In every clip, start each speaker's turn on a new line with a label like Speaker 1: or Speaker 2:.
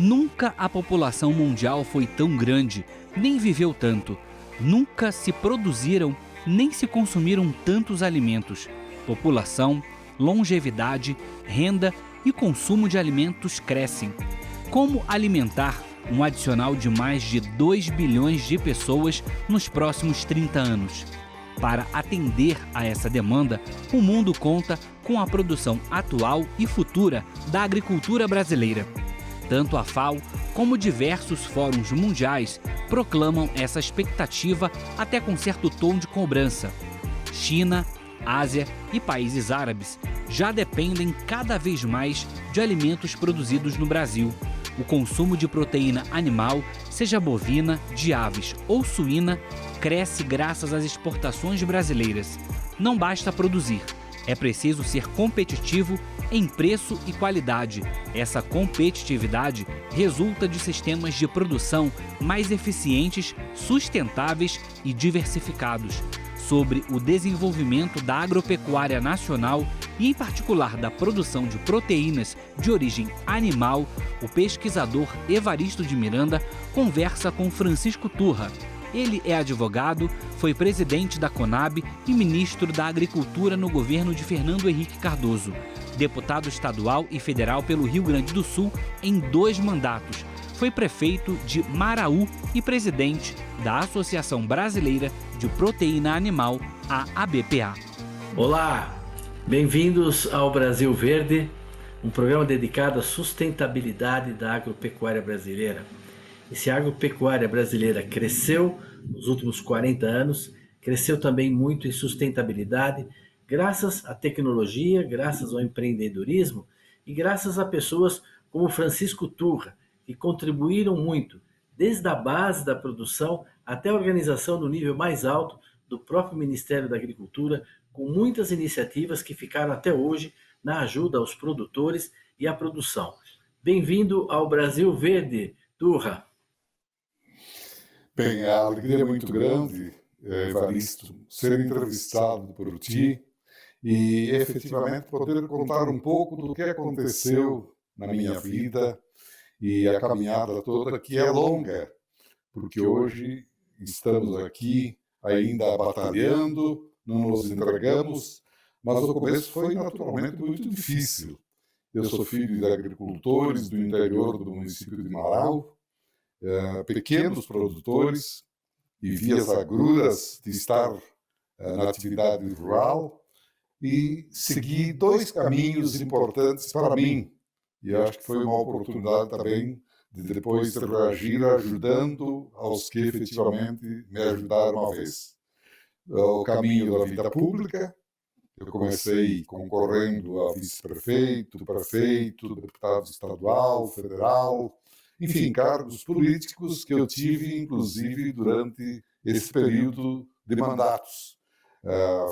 Speaker 1: Nunca a população mundial foi tão grande, nem viveu tanto. Nunca se produziram, nem se consumiram tantos alimentos. População, longevidade, renda e consumo de alimentos crescem. Como alimentar um adicional de mais de 2 bilhões de pessoas nos próximos 30 anos? Para atender a essa demanda, o mundo conta com a produção atual e futura da agricultura brasileira. Tanto a FAO como diversos fóruns mundiais proclamam essa expectativa até com certo tom de cobrança. China, Ásia e países árabes já dependem cada vez mais de alimentos produzidos no Brasil. O consumo de proteína animal, seja bovina, de aves ou suína, cresce graças às exportações brasileiras. Não basta produzir, é preciso ser competitivo em preço e qualidade. Essa competitividade resulta de sistemas de produção mais eficientes, sustentáveis e diversificados. Sobre o desenvolvimento da agropecuária nacional e, em particular, da produção de proteínas de origem animal, o pesquisador Evaristo de Miranda conversa com Francisco Turra. Ele é advogado, foi presidente da Conab e ministro da Agricultura no governo de Fernando Henrique Cardoso, deputado estadual e federal pelo Rio Grande do Sul em 2 mandatos. Foi prefeito de Maraú e presidente da Associação Brasileira de Proteína Animal, a ABPA.
Speaker 2: Olá, bem-vindos ao Brasil Verde, um programa dedicado à sustentabilidade da agropecuária brasileira. E se a agropecuária brasileira cresceu nos últimos 40 anos, cresceu também muito em sustentabilidade, graças à tecnologia, graças ao empreendedorismo e graças a pessoas como Francisco Turra, que contribuíram muito, desde a base da produção até a organização no nível mais alto do próprio Ministério da Agricultura, com muitas iniciativas que ficaram até hoje na ajuda aos produtores e à produção. Bem-vindo ao Brasil Verde, Turra.
Speaker 3: Bem, a alegria é muito grande, Evaristo, ser entrevistado por ti e efetivamente poder contar um pouco do que aconteceu na minha vida e a caminhada toda, que é longa, porque hoje estamos aqui ainda batalhando, não nos entregamos, mas o começo foi naturalmente muito difícil. Eu sou filho de agricultores do interior do município de Marau, pequenos produtores, e vi as agruras de estar na atividade rural e segui 2 caminhos importantes para mim. E acho que foi uma oportunidade também de depois reagir ajudando aos que efetivamente me ajudaram uma vez. O caminho da vida pública, eu comecei concorrendo a vice-prefeito, prefeito, deputado estadual, federal, enfim, cargos políticos que eu tive, inclusive, durante esse período de mandatos.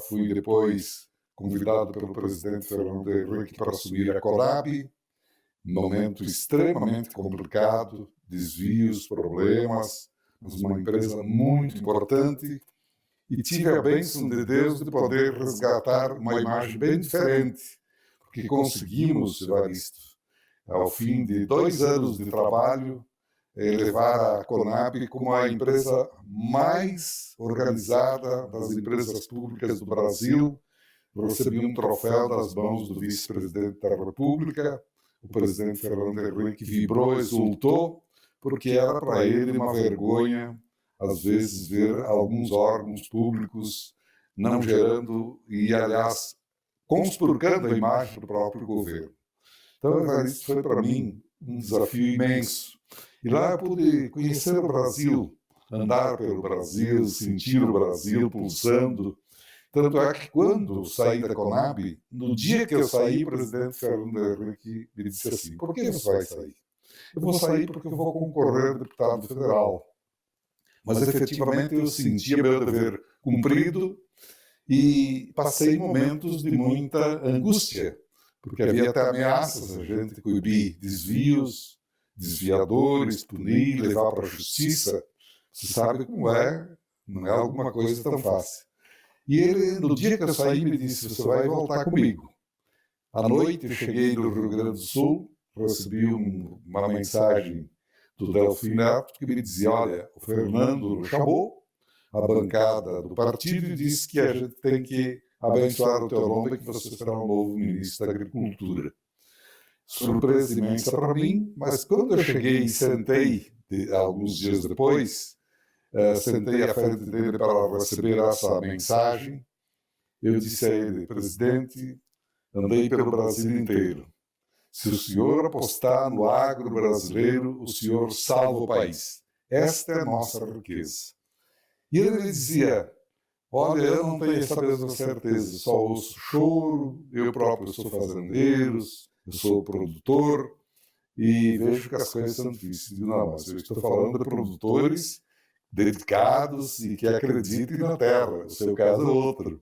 Speaker 3: Fui depois convidado pelo presidente Fernando Henrique para assumir a Conab, momento extremamente complicado, desvios, problemas, mas uma empresa muito importante, e tive a bênção de Deus de poder resgatar uma imagem bem diferente, porque conseguimos, Evaristo, ao fim de 2 anos de trabalho, levar a Conab como a empresa mais organizada das empresas públicas do Brasil. Recebi um troféu das mãos do vice-presidente da República. O presidente Fernando Henrique vibrou, exultou, porque era para ele uma vergonha, às vezes, ver alguns órgãos públicos não gerando e, aliás, conspurcando a imagem do próprio governo. Então, isso foi para mim um desafio imenso. E lá eu pude conhecer o Brasil, andar pelo Brasil, sentir o Brasil pulsando. Tanto é que quando saí da Conab, no dia que eu saí, o presidente Fernando Henrique me disse assim: por que você vai sair? Eu vou sair porque eu vou concorrer a deputado federal. Mas efetivamente eu sentia meu dever cumprido e passei momentos de muita angústia, porque havia até ameaças, a gente coibir desvios, desviadores, punir, levar para a justiça. Você sabe como é, não é alguma coisa tão fácil. E ele, no dia que eu saí, me disse: você vai voltar comigo. À noite, eu cheguei no Rio Grande do Sul, recebi uma mensagem do Delfim Neto que me dizia: olha, o Fernando chamou a bancada do partido e disse que a gente tem que abençoar o teu nome e que você será o novo ministro da Agricultura. Surpresa imensa para mim, mas quando eu cheguei e sentei, alguns dias depois, sentei à frente dele para receber essa mensagem, eu disse a ele: presidente, andei pelo Brasil inteiro. Se o senhor apostar no agro brasileiro, o senhor salva o país. Esta é a nossa riqueza. E ele me dizia: olha, eu não tenho essa mesma certeza, só ouço choro, eu próprio sou fazendeiro, eu sou produtor, e vejo que as coisas são difíceis. Não, mas eu estou falando de produtores dedicados e que acreditem na terra, o seu caso é outro.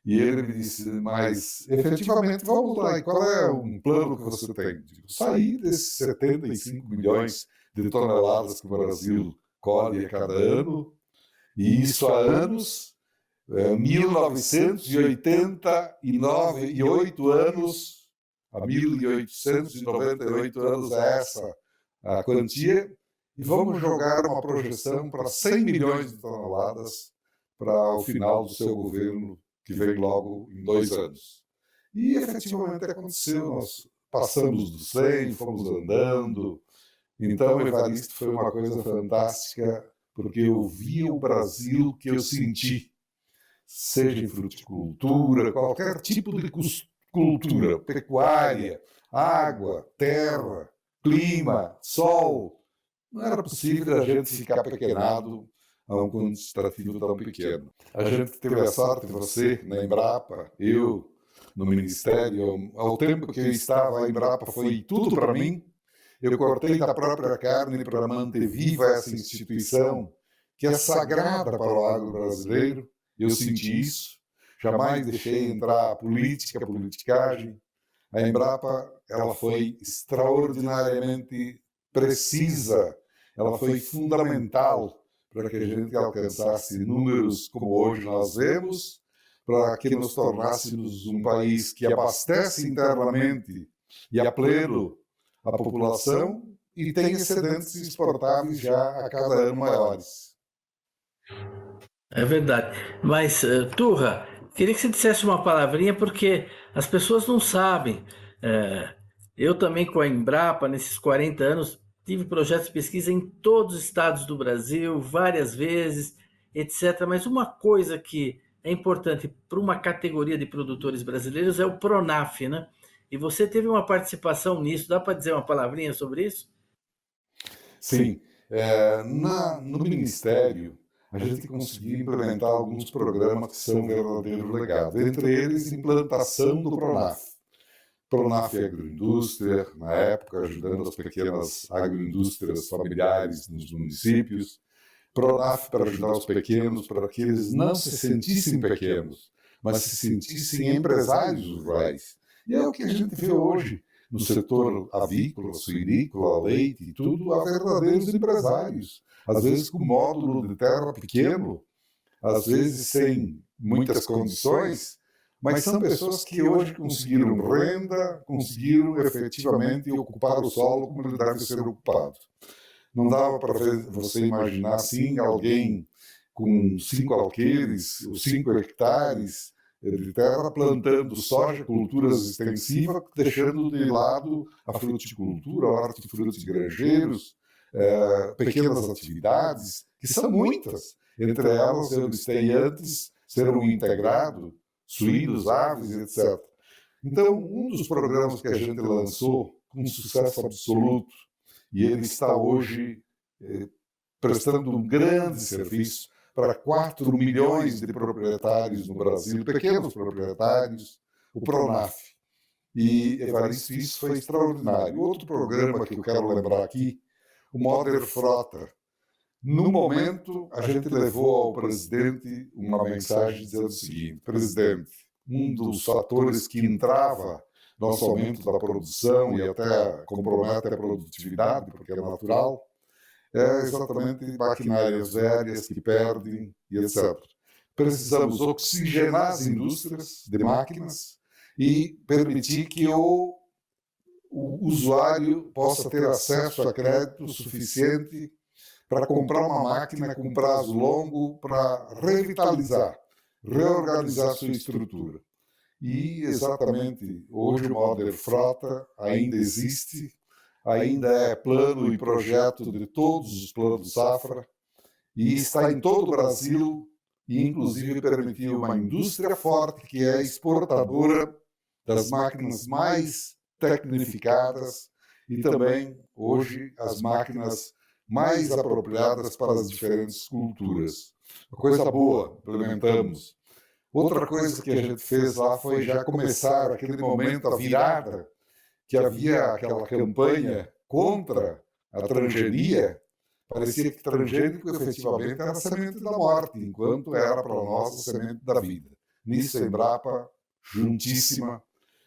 Speaker 3: E ele me disse: mas efetivamente, vamos lá, e qual é um plano que você tem? Digo: sair desses 75 milhões de toneladas que o Brasil colhe a cada ano, e isso há anos, 1988 anos, há 1898 anos é essa a quantia, e vamos jogar uma projeção para 100 milhões de toneladas para o final do seu governo, que vem logo em 2 anos. E efetivamente aconteceu, nós passamos do 100, fomos andando. Então, Evaristo, foi uma coisa fantástica, porque eu vi o Brasil que eu senti, seja em fruticultura, qualquer tipo de cultura, pecuária, água, terra, clima, sol. Não era possível a gente ficar pequenado a um quantitativo tão pequeno. A gente teve a sorte, você na Embrapa, eu no Ministério, ao tempo que eu estava, a Embrapa foi tudo para mim. Eu cortei da própria carne para manter viva essa instituição que é sagrada para o agro brasileiro. Eu senti isso. Jamais deixei entrar a política, a politicagem. A Embrapa, ela foi extraordinariamente precisa, ela foi fundamental para que a gente alcançasse números como hoje nós vemos, para que nos tornássemos um país que abastece internamente e a pleno a população e tem excedentes exportáveis já a cada ano maiores.
Speaker 2: É verdade. Mas, Turra, queria que você dissesse uma palavrinha, porque as pessoas não sabem. Eu também, com a Embrapa, nesses 40 anos, tive projetos de pesquisa em todos os estados do Brasil, várias vezes, etc. Mas uma coisa que é importante para uma categoria de produtores brasileiros é o Pronaf, né? E você teve uma participação nisso. Dá para dizer uma palavrinha sobre isso?
Speaker 3: Sim. No Ministério, a gente conseguiu implementar alguns programas que são verdadeiros legados. Entre eles, implantação do Pronaf. Pronaf Agroindústria, na época, ajudando as pequenas agroindústrias familiares nos municípios. Pronaf para ajudar os pequenos, para que eles não se sentissem pequenos, mas se sentissem empresários rurais. E é o que a gente vê hoje no setor avícola, suinícola, leite e tudo, há verdadeiros empresários. Às vezes com módulo de terra pequeno, às vezes sem muitas condições, mas são pessoas que hoje conseguiram renda, conseguiram efetivamente ocupar o solo como ele deve ser ocupado. Não dava para você imaginar assim alguém com 5 alqueires, ou 5 hectares de terra plantando soja, culturas extensivas, deixando de lado a fruticultura, a hortifruti granjeiros, pequenas atividades, que são muitas. Entre elas, eu listei antes, ser um integrado, suínos, aves, etc. Então, um dos programas que a gente lançou com sucesso absoluto, e ele está hoje prestando um grande serviço para 4 milhões de proprietários no Brasil, pequenos proprietários, o Pronaf. E, Evaristo, isso foi extraordinário. Outro programa que eu quero lembrar aqui, o Moder Frota. No momento, a gente levou ao presidente uma mensagem dizendo o seguinte: presidente, um dos fatores que entrava nosso aumento da produção e até compromete a produtividade, porque é natural, é exatamente maquinárias velhas que perdem e etc. Precisamos oxigenar as indústrias de máquinas e permitir que o o usuário possa ter acesso a crédito suficiente para comprar uma máquina com prazo longo para revitalizar, reorganizar sua estrutura. E, exatamente, hoje o Moder Frota ainda existe, ainda é plano e projeto de todos os planos Safra, e está em todo o Brasil, e inclusive permitiu uma indústria forte que é exportadora das máquinas mais tecnificadas e também, hoje, as máquinas mais apropriadas para as diferentes culturas. Uma coisa boa, implementamos. Outra coisa que a gente fez lá foi já começar aquele momento, a virada, que havia aquela campanha contra a transgenia. Parecia que transgênico efetivamente era a semente da morte, enquanto era para nós a semente da vida. Nisso a Embrapa, juntíssima,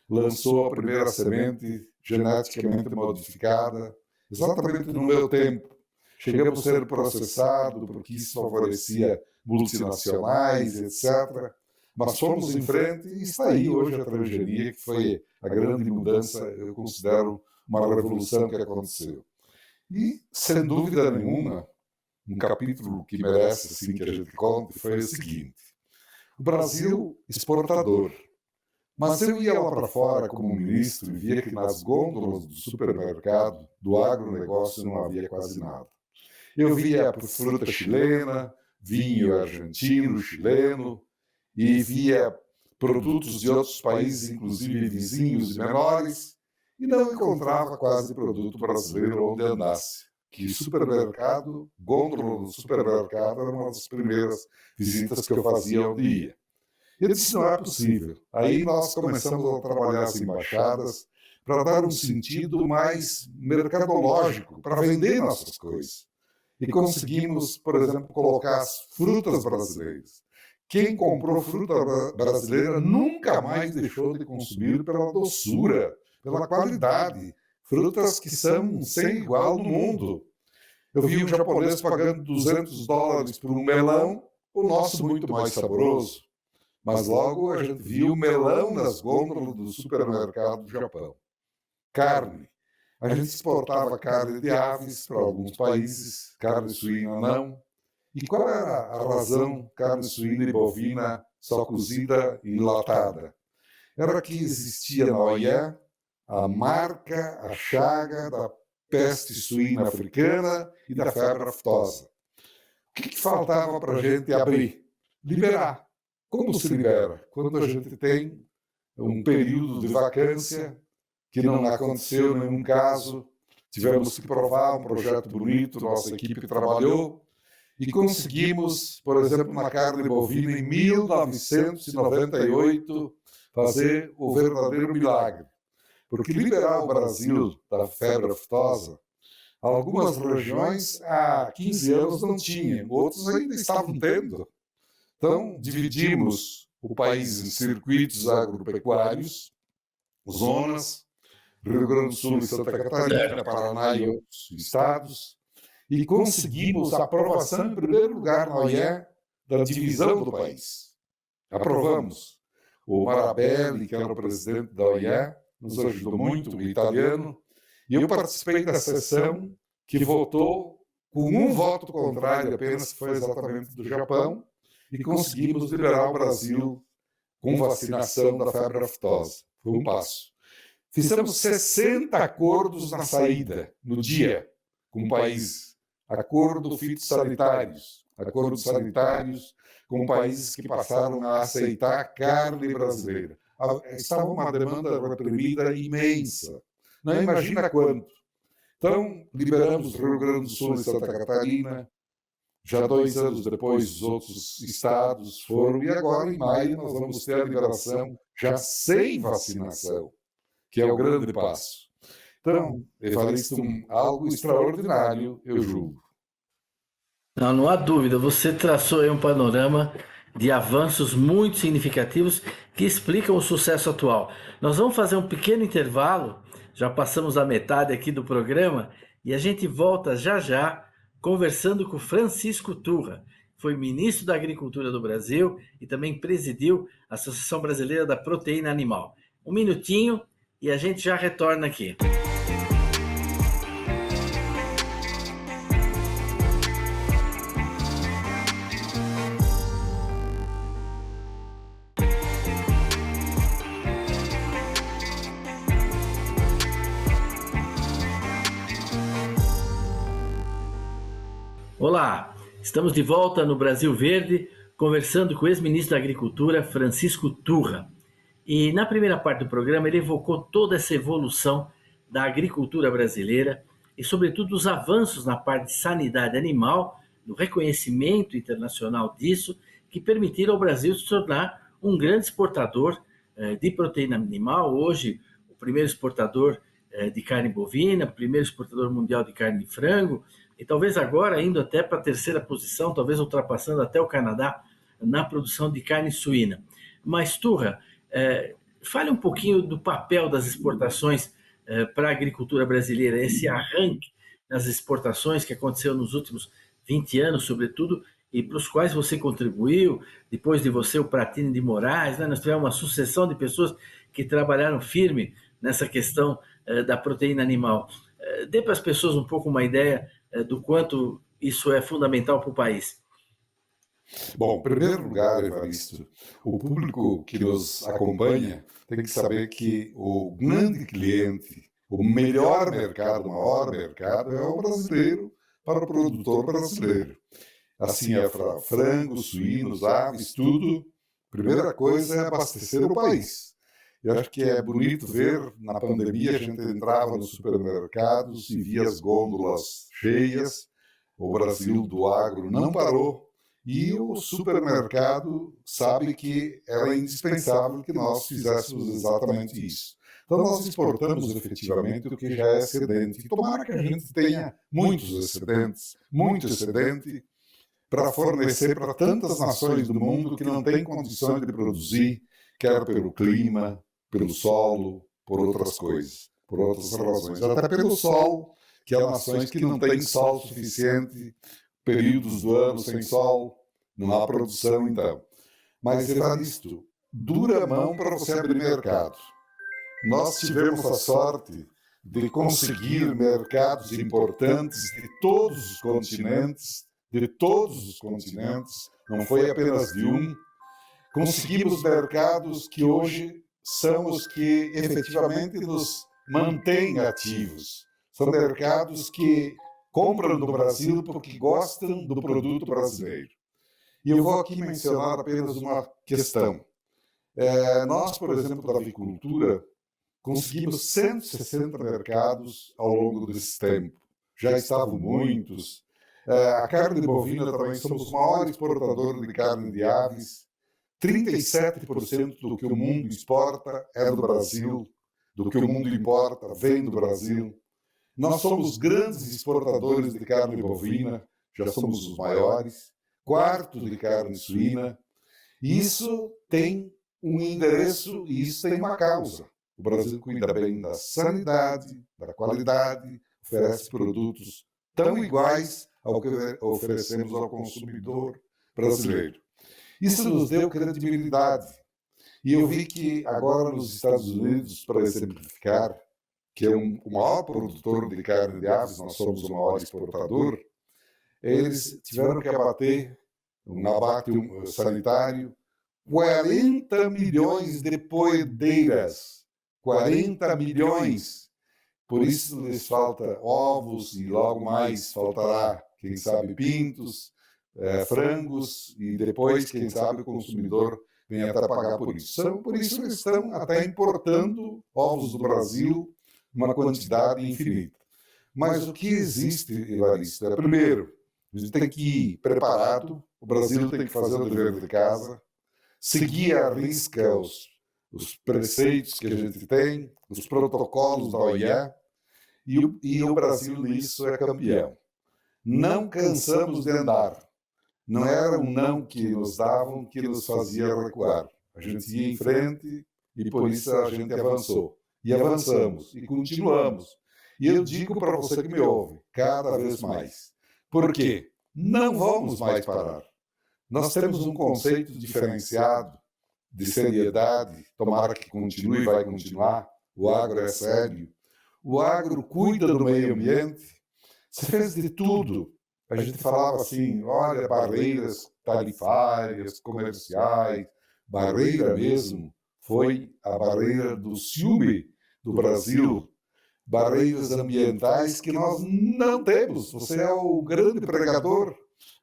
Speaker 3: lançou a primeira semente geneticamente modificada, exatamente no meu tempo. Chegamos a ser processado porque isso favorecia multinacionais, etc. Mas fomos em frente e está aí hoje a transgenia, que foi a grande mudança, eu considero uma revolução que aconteceu. E, sem dúvida nenhuma, um capítulo que merece assim, que a gente conte foi o seguinte: o Brasil exportador. Mas eu ia lá para fora como ministro e via que nas gôndolas do supermercado, do agronegócio, não havia quase nada. Eu via fruta chilena, vinho argentino, chileno, e via produtos de outros países, inclusive vizinhos e menores, e não encontrava quase produto brasileiro onde andasse. Que supermercado, gôndola do supermercado, era uma das primeiras visitas que eu fazia onde ia. Eu disse, não é possível. Aí nós começamos a trabalhar as embaixadas para dar um sentido mais mercadológico, para vender nossas coisas. E conseguimos, por exemplo, colocar as frutas brasileiras. Quem comprou fruta brasileira nunca mais deixou de consumir pela doçura, pela qualidade. Frutas que são sem igual no mundo. Eu vi um japonês pagando $200 por um melão, o nosso muito mais saboroso. Mas logo a gente viu o melão nas gôndolas do supermercado do Japão. Carne. A gente exportava carne de aves para alguns países, carne suína não. E qual era a razão carne suína e bovina só cozida e enlatada? Era que existia na OIE a marca, a chaga da peste suína africana e da febre aftosa. O que faltava para a gente abrir? Liberar. Como se libera? Quando a gente tem um período de vacância que não aconteceu nenhum caso, tivemos que provar um projeto bonito, nossa equipe trabalhou e conseguimos, por exemplo, na carne bovina, em 1998, fazer o verdadeiro milagre. Porque liberar o Brasil da febre aftosa, algumas regiões há 15 anos não tinham, outros ainda estavam tendo. Então, dividimos o país em circuitos agropecuários, zonas, Rio Grande do Sul e Santa Catarina, Paraná e outros estados, e conseguimos a aprovação, em primeiro lugar, na OIE, da divisão do país. Aprovamos. O Marabelli, que era o presidente da OIE, nos ajudou muito, o italiano, e eu participei da sessão que votou com um voto contrário apenas, que foi exatamente do Japão, e conseguimos liberar o Brasil com vacinação da febre aftosa. Foi um passo. Fizemos 60 acordos na saída, no dia, com países. Acordos fitossanitários, com países que passaram a aceitar a carne brasileira. Estava uma demanda reprimida imensa. Não imagina quanto. Então, liberamos Rio Grande do Sul e Santa Catarina. Já 2 anos depois, os outros estados foram. E agora, em maio, nós vamos ter a liberação já sem vacinação, que é o grande passo. Então, Evaristo, algo extraordinário, eu julgo.
Speaker 2: Não há dúvida. Você traçou aí um panorama de avanços muito significativos que explicam o sucesso atual. Nós vamos fazer um pequeno intervalo, já passamos a metade aqui do programa, e a gente volta já já conversando com Francisco Turra, foi ministro da Agricultura do Brasil e também presidiu a Associação Brasileira da Proteína Animal. Um minutinho e a gente já retorna aqui. Olá, estamos de volta no Brasil Verde, conversando com o ex-ministro da Agricultura, Francisco Turra. E na primeira parte do programa ele evocou toda essa evolução da agricultura brasileira e, sobretudo, os avanços na parte de sanidade animal, do reconhecimento internacional disso, que permitiram ao Brasil se tornar um grande exportador de proteína animal. Hoje, o primeiro exportador de carne bovina, o primeiro exportador mundial de carne de frango, e talvez agora indo até para a terceira posição, talvez ultrapassando até o Canadá na produção de carne suína. Mas, Turra, fale um pouquinho do papel das exportações para a agricultura brasileira, esse arranque nas exportações que aconteceu nos últimos 20 anos, sobretudo, e para os quais você contribuiu, depois de você o Pratini de Moraes, né? Nós tivemos uma sucessão de pessoas que trabalharam firme nessa questão da proteína animal. Dê para as pessoas um pouco uma ideia do quanto isso é fundamental para o país.
Speaker 3: Bom, em primeiro lugar, Evaristo, o público que nos acompanha tem que saber que o grande cliente, o melhor mercado, o maior mercado é o brasileiro para o produtor brasileiro. Assim é para frangos, suínos, aves, tudo. Primeira coisa é abastecer o país. Eu acho que é bonito ver, na pandemia a gente entrava nos supermercados e via as gôndolas cheias, o Brasil do agro não parou, e o supermercado sabe que era indispensável que nós fizéssemos exatamente isso. Então nós exportamos efetivamente o que já é excedente. E tomara que a gente tenha muitos excedentes, muito excedente, para fornecer para tantas nações do mundo que não têm condições de produzir, quer pelo clima, pelo solo, por outras coisas, por outras razões. Até pelo sol, que há nações que não têm sol suficiente, períodos do ano sem sol, não há produção então. Mas, Evaristo, dura a mão para você abrir mercado. Nós tivemos a sorte de conseguir mercados importantes de todos os continentes, não foi apenas de um. Conseguimos mercados que hoje são os que efetivamente nos mantêm ativos. São mercados que compram do Brasil porque gostam do produto brasileiro. E eu vou aqui mencionar apenas uma questão. Nós, por exemplo, da avicultura, conseguimos 160 mercados ao longo desse tempo. Já estavam muitos. A carne bovina também, somos o maior exportador de carne de aves. 37% do que o mundo exporta é do Brasil, do que o mundo importa vem do Brasil. Nós somos grandes exportadores de carne bovina, já somos os maiores, quarto de carne suína. Isso tem um endereço e isso tem uma causa. O Brasil cuida bem da sanidade, da qualidade, oferece produtos tão iguais ao que oferecemos ao consumidor brasileiro. Isso nos deu credibilidade. E eu vi que agora nos Estados Unidos, para exemplificar, que é o maior produtor de carne de aves, nós somos o maior exportador, eles tiveram que abater um abate sanitário 40 milhões de poedeiras. 40 milhões. Por isso lhes falta ovos e logo mais faltará, quem sabe, pintos, frangos, e depois, quem sabe, o consumidor vem até pagar por isso. Por isso eles estão até importando ovos do Brasil, uma quantidade infinita. Mas o que existe, Evaristo, é, primeiro, a gente tem que ir preparado, o Brasil tem que fazer o dever de casa, seguir à risca os preceitos que a gente tem, os protocolos da OIE, e o Brasil nisso é campeão. Não cansamos de andar. Não era um não que nos davam que nos fazia recuar. A gente ia em frente e por isso a gente avançou. E avançamos, e continuamos. E eu digo para você que me ouve, cada vez mais. Por quê? Não vamos mais parar. Nós temos um conceito diferenciado de seriedade, tomara que continue e vai continuar, o agro é sério, o agro cuida do meio ambiente, se fez de tudo. A gente falava assim, olha, barreiras tarifárias, comerciais, barreira mesmo, foi a barreira do ciúme do Brasil, barreiras ambientais que nós não temos. Você é o grande pregador.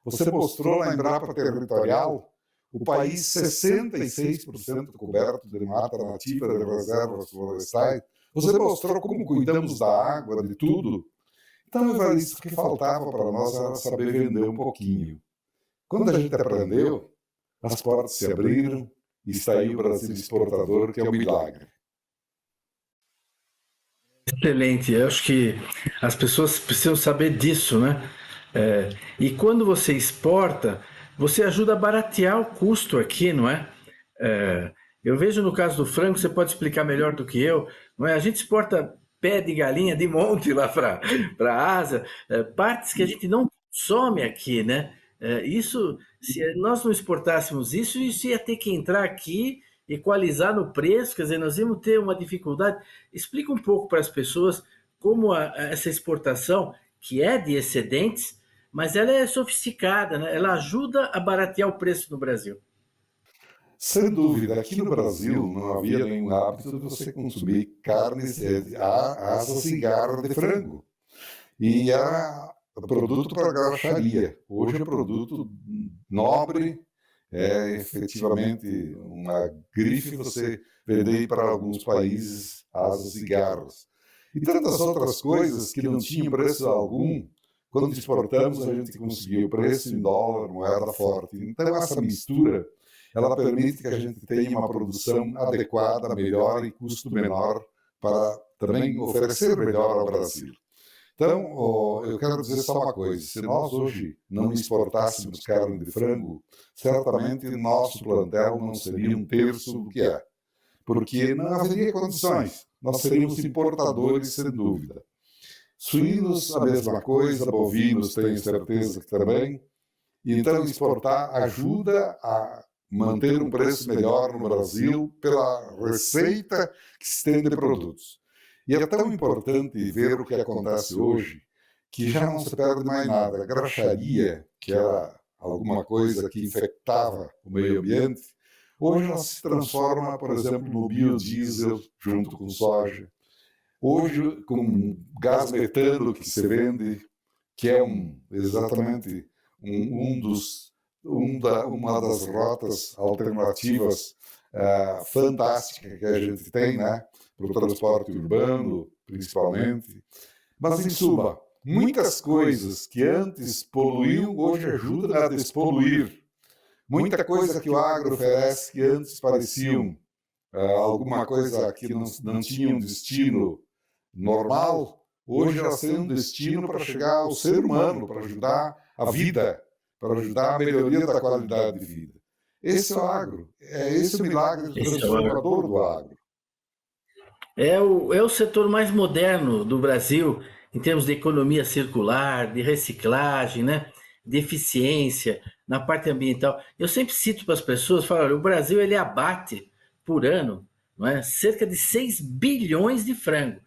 Speaker 3: Você mostrou na Embrapa Territorial o país 66% coberto de mata nativa, de reservas florestais. Você mostrou como cuidamos da água, de tudo. Então, Evaristo, o que faltava para nós era saber vender um pouquinho. Quando a gente aprendeu, as portas se abriram e está aí o Brasil exportador, que é um milagre.
Speaker 2: Excelente, eu acho que as pessoas precisam saber disso, né? E quando você exporta, você ajuda a baratear o custo aqui, não é? Eu vejo no caso do frango, você pode explicar melhor do que eu, não é? A gente exporta pé de galinha de monte lá para a Ásia, partes que a gente não consome aqui, né? Isso, se nós não exportássemos isso, isso ia ter que entrar aqui, equalizar no preço, quer dizer, nós íamos ter uma dificuldade. Explica um pouco para as pessoas como essa exportação, que é de excedentes, mas ela é sofisticada, né? Ela ajuda a baratear o preço no Brasil.
Speaker 3: Sem dúvida, aqui no Brasil não havia nenhum hábito de você consumir carnes, asas e garra de frango. E era produto para graxaria. Hoje é produto nobre, é efetivamente uma grife você vender para alguns países asas e garras. E tantas outras coisas que não tinham preço algum, quando exportamos a gente conseguiu preço em dólar, moeda forte. Então essa mistura, ela permite que a gente tenha uma produção adequada, melhor e custo menor para também oferecer melhor ao Brasil. Então, eu quero dizer só uma coisa, se nós hoje não exportássemos carne de frango, certamente nosso plantel não seria um terço do que é, porque não haveria condições, nós seríamos importadores sem dúvida. Suínos, a mesma coisa, bovinos, tenho certeza que também. Então, exportar ajuda a manter um preço melhor no Brasil pela receita que se tem de produtos. E é tão importante ver o que acontece hoje, que já não se perde mais nada. A graxaria, que era alguma coisa que infectava o meio ambiente, hoje ela se transforma, por exemplo, no biodiesel junto com soja. Hoje, com gás metano que se vende, que é exatamente uma das rotas alternativas fantásticas que a gente tem, né, para o transporte urbano, principalmente. Mas, em suma, muitas coisas que antes poluíam, hoje ajudam a despoluir. Muita coisa que o agro oferece que antes pareciam alguma coisa que não tinha um destino normal, hoje elas têm um destino para chegar ao ser humano, para ajudar a vida, para ajudar a melhoria da qualidade de vida. Esse é o agro, esse o milagre transformador do agro.
Speaker 2: É o setor mais moderno do Brasil, em termos de economia circular, de reciclagem, né? De eficiência, na parte ambiental. Eu sempre cito para as pessoas, falo, olha, o Brasil ele abate por ano, não é? Cerca de 6 bilhões de frango.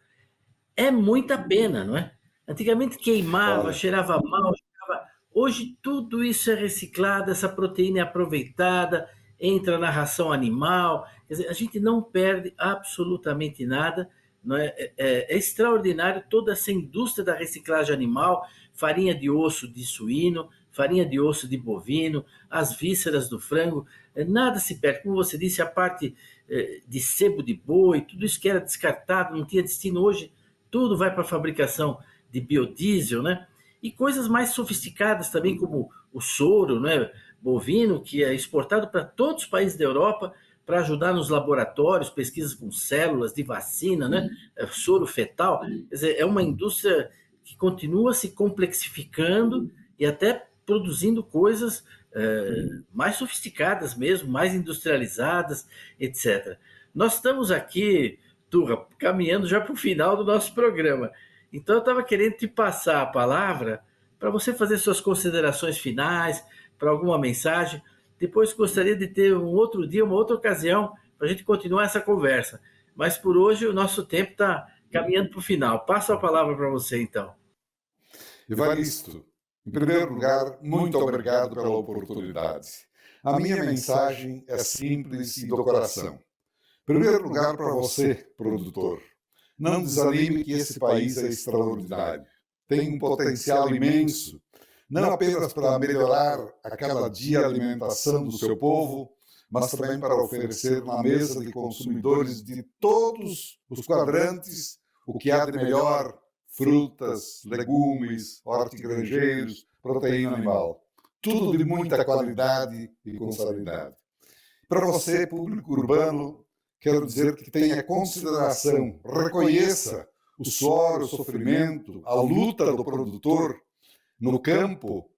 Speaker 2: É muita pena, não é? Antigamente queimava, cheirava mal, hoje tudo isso é reciclado, essa proteína é aproveitada, entra na ração animal, quer dizer, a gente não perde absolutamente nada, não é? É extraordinário toda essa indústria da reciclagem animal, farinha de osso de suíno, farinha de osso de bovino, as vísceras do frango, nada se perde. Como você disse, a parte de sebo de boi, tudo isso que era descartado, não tinha destino hoje, tudo vai para a fabricação de biodiesel, né? E coisas mais sofisticadas também, como o soro, né, bovino, que é exportado para todos os países da Europa para ajudar nos laboratórios, pesquisas com células de vacina, né, soro fetal. Quer dizer, é uma indústria que continua se complexificando e até produzindo coisas mais sofisticadas mesmo, mais industrializadas, etc. Nós estamos aqui, Turra, caminhando já para o final do nosso programa. Então, eu estava querendo te passar a palavra para você fazer suas considerações finais, para alguma mensagem. Depois, gostaria de ter um outro dia, uma outra ocasião, para a gente continuar essa conversa. mas por hoje o nosso tempo está caminhando para o final. Passo a palavra para você, então.
Speaker 3: Evaristo, em primeiro lugar, muito obrigado pela oportunidade. A minha mensagem é simples e do coração. Em primeiro lugar, para você, produtor, não desanime que esse país é extraordinário. Tem um potencial imenso, não apenas para melhorar a cada dia a alimentação do seu povo, mas também para oferecer na mesa de consumidores de todos os quadrantes o que há de melhor: frutas, legumes, hortigranjeiros, proteína animal. Tudo de muita qualidade e com qualidade. Para você, público urbano, quero dizer que tenha consideração, reconheça o suor, o sofrimento, a luta do produtor no campo,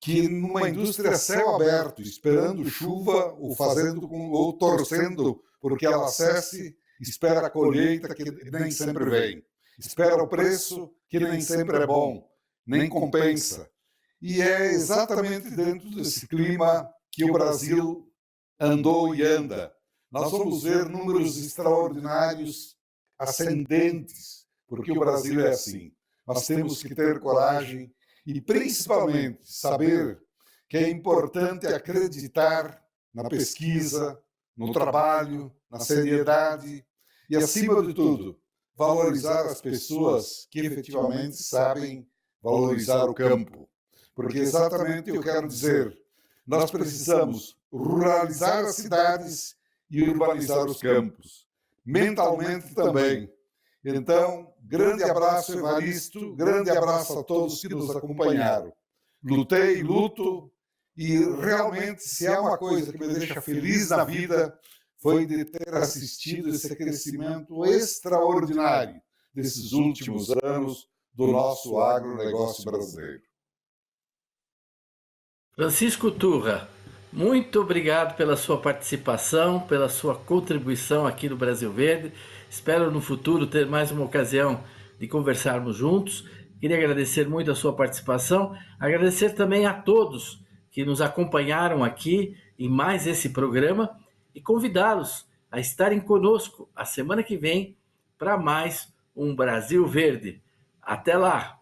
Speaker 3: que numa indústria a céu aberto, esperando chuva ou torcendo porque ela cesse, espera a colheita que nem sempre vem, espera o preço que nem sempre é bom, nem compensa. E é exatamente dentro desse clima que o Brasil andou e anda. Nós vamos ver números extraordinários, ascendentes, porque o Brasil é assim. Nós temos que ter coragem e, principalmente, saber que é importante acreditar na pesquisa, no trabalho, na seriedade e, acima de tudo, valorizar as pessoas que efetivamente sabem valorizar o campo. Porque exatamente eu quero dizer, nós precisamos ruralizar as cidades e urbanizar os campos, mentalmente também. Então, grande abraço, Evaristo, grande abraço a todos que nos acompanharam. Lutei, luto, e realmente, se há uma coisa que me deixa feliz na vida, foi de ter assistido esse crescimento extraordinário desses últimos anos do nosso agronegócio brasileiro.
Speaker 2: Francisco Turra, muito obrigado pela sua participação, pela sua contribuição aqui no Brasil Verde. Espero no futuro ter mais uma ocasião de conversarmos juntos. Queria agradecer muito a sua participação, agradecer também a todos que nos acompanharam aqui em mais esse programa e convidá-los a estarem conosco a semana que vem para mais um Brasil Verde. Até lá!